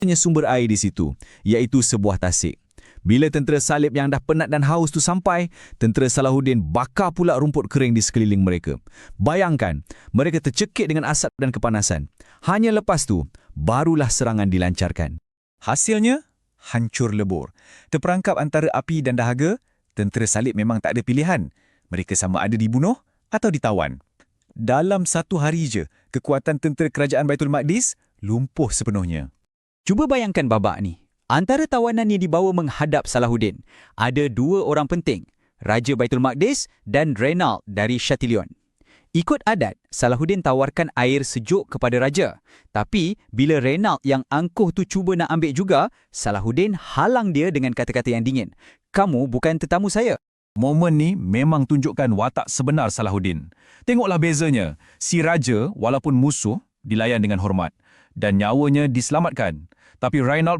Hanya sumber air di situ, iaitu sebuah tasik. Bila tentera salib yang dah penat dan haus tu sampai, tentera Salahuddin bakar pula rumput kering di sekeliling mereka. Bayangkan, mereka tercekik dengan asap dan kepanasan. Hanya lepas tu, barulah serangan dilancarkan. Hasilnya, hancur lebur. Terperangkap antara api dan dahaga, tentera salib memang tak ada pilihan. Mereka sama ada dibunuh atau ditawan. Dalam satu hari je, kekuatan tentera kerajaan Baitul Maqdis lumpuh sepenuhnya. Cuba bayangkan babak ni. Antara tawanan yang dibawa menghadap Salahuddin, ada dua orang penting, Raja Baitul Maqdis dan Reynald dari Chatillon. Ikut adat, Salahuddin tawarkan air sejuk kepada Raja. Tapi, bila Reynald yang angkuh tu cuba nak ambil juga, Salahuddin halang dia dengan kata-kata yang dingin. "Kamu bukan tetamu saya." Momen ni memang tunjukkan watak sebenar Salahuddin. Tengoklah bezanya. Si Raja, walaupun musuh, dilayan dengan hormat. Dan nyawanya diselamatkan. Tapi Reynald pun